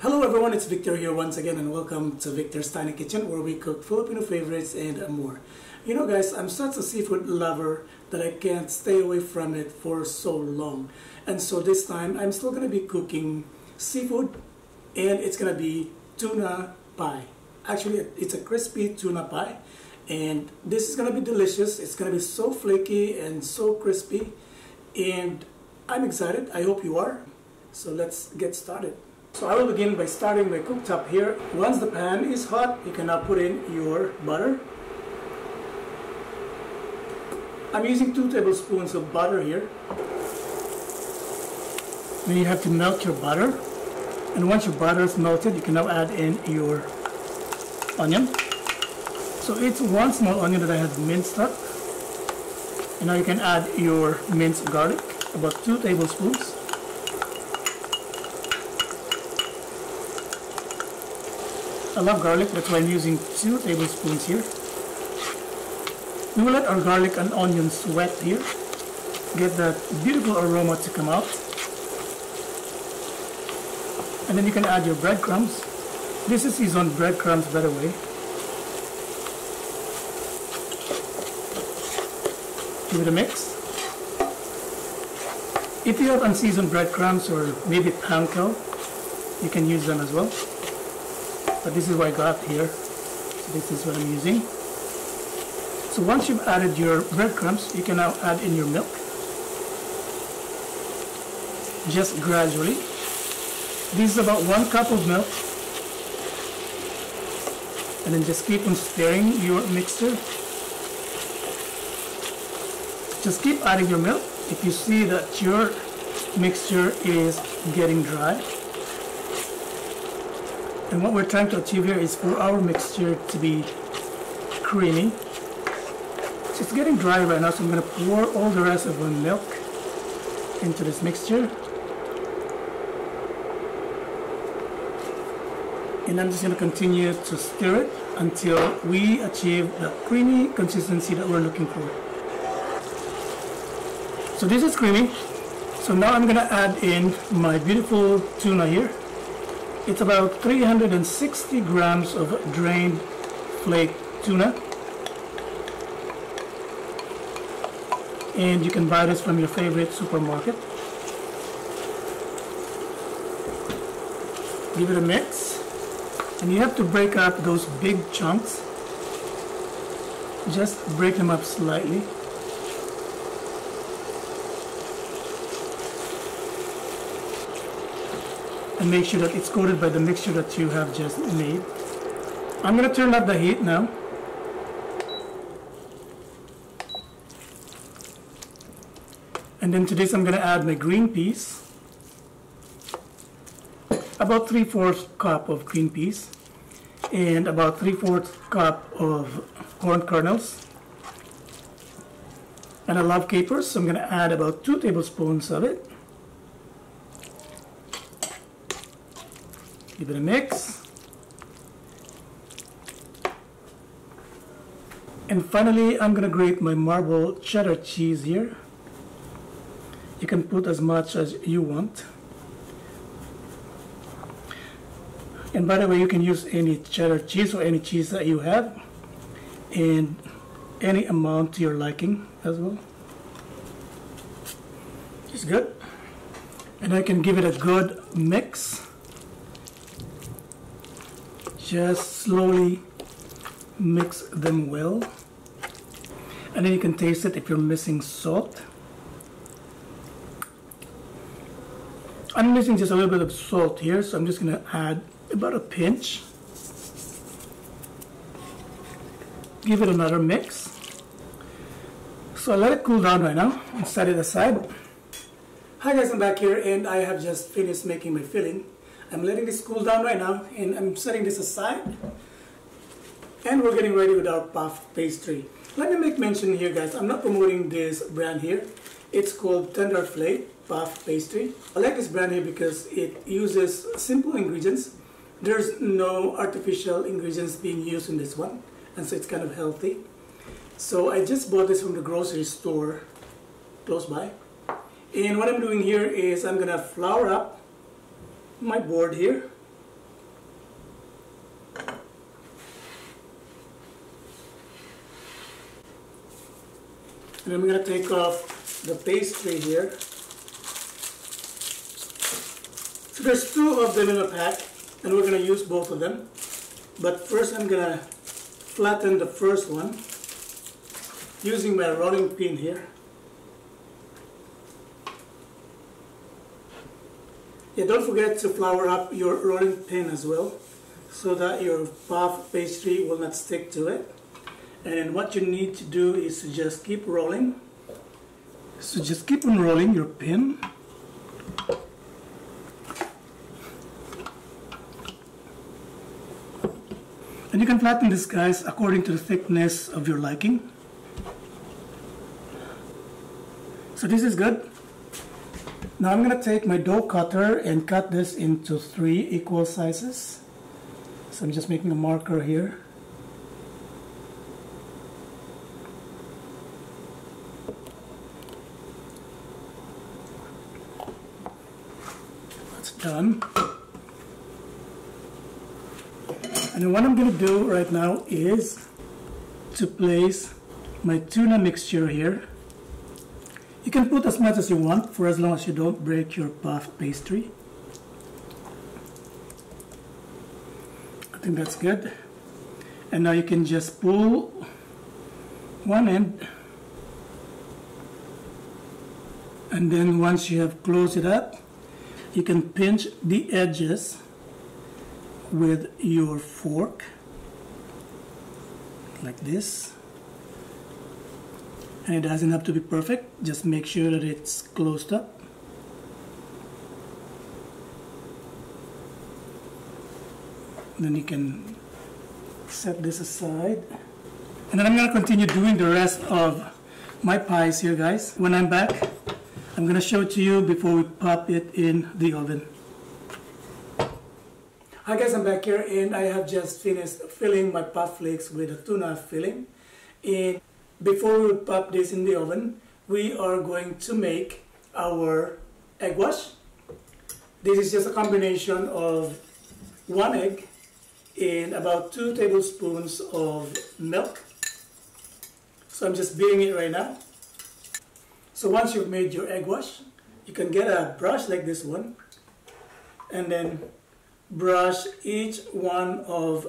Hello everyone, it's Victor here once again and welcome to Victor's Tiny Kitchen where we cook Filipino favorites and more. You know guys, I'm such a seafood lover that I can't stay away from it for so long. And so this time I'm still going to be cooking seafood and it's going to be tuna pie. Actually, it's a crispy tuna pie and this is going to be delicious. It's going to be so flaky and so crispy and I'm excited. I hope you are. So let's get started. So I will begin by starting my cooktop here. Once the pan is hot, you can now put in your butter. I'm using 2 tablespoons of butter here. Then you have to melt your butter. And once your butter is melted, you can now add in your onion. So it's 1 small onion that I have minced up. And now you can add your minced garlic, about 2 tablespoons. I love garlic, that's why I'm using 2 tablespoons here. We will let our garlic and onions sweat here. Get that beautiful aroma to come out. And then you can add your breadcrumbs. This is seasoned breadcrumbs, by the way. Give it a mix. If you have unseasoned breadcrumbs or maybe panko, you can use them as well. But this is what I got here. So this is what I'm using. So once you've added your breadcrumbs, you can now add in your milk. Just gradually. This is about 1 cup of milk. And then just keep on stirring your mixture. Just keep adding your milk. If you see that your mixture is getting dry. And what we're trying to achieve here is for our mixture to be creamy. So it's getting dry right now, so I'm going to pour all the rest of the milk into this mixture. And I'm just going to continue to stir it until we achieve the creamy consistency that we're looking for. So this is creamy. So now I'm going to add in my beautiful tuna here. It's about 360 grams of drained flake tuna. And you can buy this from your favorite supermarket. Give it a mix. And you have to break up those big chunks. Just break them up slightly. And make sure that it's coated by the mixture that you have just made. I'm going to turn up the heat now. And then to this I'm going to add my green peas. About 3/4 cup of green peas. And about 3/4 cup of corn kernels. And I love capers, so I'm going to add about 2 tablespoons of it. Give it a mix. And finally, I'm going to grate my marble cheddar cheese here. You can put as much as you want. And by the way, you can use any cheddar cheese or any cheese that you have. And any amount to your liking as well. It's good. And I can give it a good mix. Just slowly mix them well. And then you can taste it if you're missing salt. I'm missing just a little bit of salt here, so I'm just going to add about a pinch. Give it another mix. So I let it cool down right now and set it aside. Hi guys, I'm back here and I have just finished making my filling. I'm letting this cool down right now and I'm setting this aside. And we're getting ready with our puff pastry. Let me make mention here guys, I'm not promoting this brand here. It's called Tender Flake Puff Pastry. I like this brand here because it uses simple ingredients. There's no artificial ingredients being used in this one. And so it's kind of healthy. So I just bought this from the grocery store close by. And what I'm doing here is I'm gonna flour up my board here. And I'm going to take off the pastry here. So there's 2 of them in a pack, and we're going to use both of them. But first I'm going to flatten the first one using my rolling pin here. Yeah, don't forget to flour up your rolling pin as well, so that your puff pastry will not stick to it. And then what you need to do is to just keep rolling. So just keep on rolling your pin. And you can flatten this, guys, according to the thickness of your liking. So this is good. Now I'm going to take my dough cutter and cut this into 3 equal sizes. So I'm just making a marker here. That's done. And then what I'm going to do right now is to place my tuna mixture here. You can put as much as you want, for as long as you don't break your puff pastry. I think that's good. And now you can just pull one end, and then once you have closed it up, you can pinch the edges with your fork like this. And it doesn't have to be perfect, just make sure that it's closed up. And then you can set this aside. And then I'm going to continue doing the rest of my pies here, guys. When I'm back, I'm going to show it to you before we pop it in the oven. Hi guys, I'm back here and I have just finished filling my puff flakes with a tuna filling. And before we pop this in the oven, we are going to make our egg wash. This is just a combination of 1 egg and about 2 tablespoons of milk. So I'm just beating it right now. So once you've made your egg wash, you can get a brush like this one and then brush each one of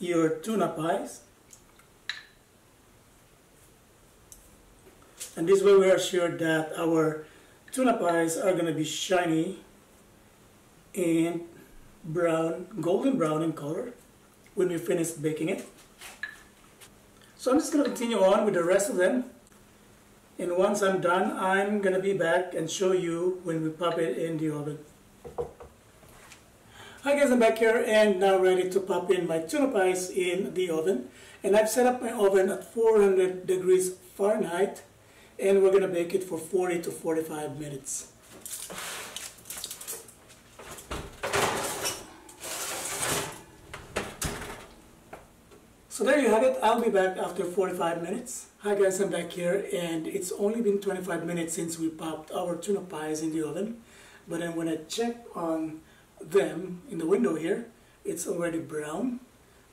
your tuna pies. And this way we are sure that our tuna pies are going to be shiny and brown, golden brown in color when we finish baking it. So I'm just going to continue on with the rest of them. And once I'm done, I'm going to be back and show you when we pop it in the oven. Hi guys, I'm back here and now ready to pop in my tuna pies in the oven. And I've set up my oven at 400 degrees Fahrenheit. And we're going to bake it for 40 to 45 minutes. So there you have it. I'll be back after 45 minutes. Hi guys, I'm back here and it's only been 25 minutes since we popped our tuna pies in the oven. But then when I check on them in the window here, it's already brown.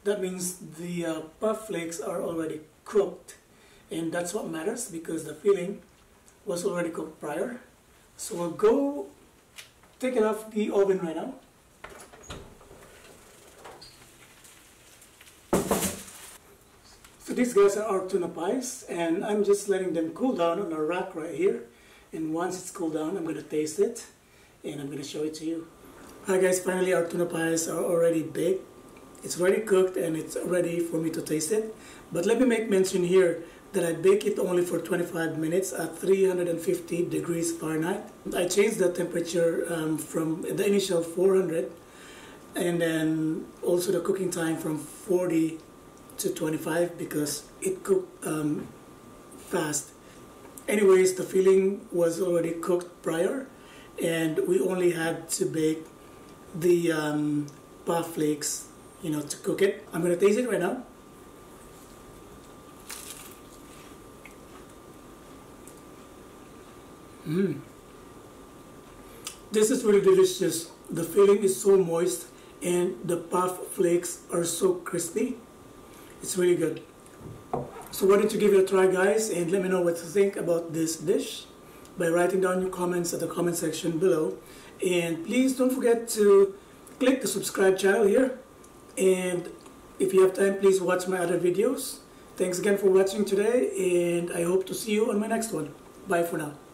That means the puff flakes are already cooked. And that's what matters because the filling was already cooked prior. So we'll go take it off the oven right now. So these guys are our tuna pies and I'm just letting them cool down on a rack right here. And once it's cooled down, I'm going to taste it and I'm going to show it to you. Hi guys, finally our tuna pies are already baked. It's already cooked and it's ready for me to taste it. But let me make mention here that I bake it only for 25 minutes at 350 degrees Fahrenheit. I changed the temperature from the initial 400 and then also the cooking time from 40 to 25 because it cooked fast. Anyways, the filling was already cooked prior and we only had to bake the puff flakes, you know, to cook it. I'm going to taste it right now. This is really delicious. The filling is so moist and the puff flakes are so crispy. It's really good. So why don't you give it a try, guys, and let me know what you think about this dish by writing down your comments at the comment section below. And please don't forget to click the subscribe channel here, and if you have time, please watch my other videos. Thanks again for watching today, and I hope to see you on my next one. Bye for now.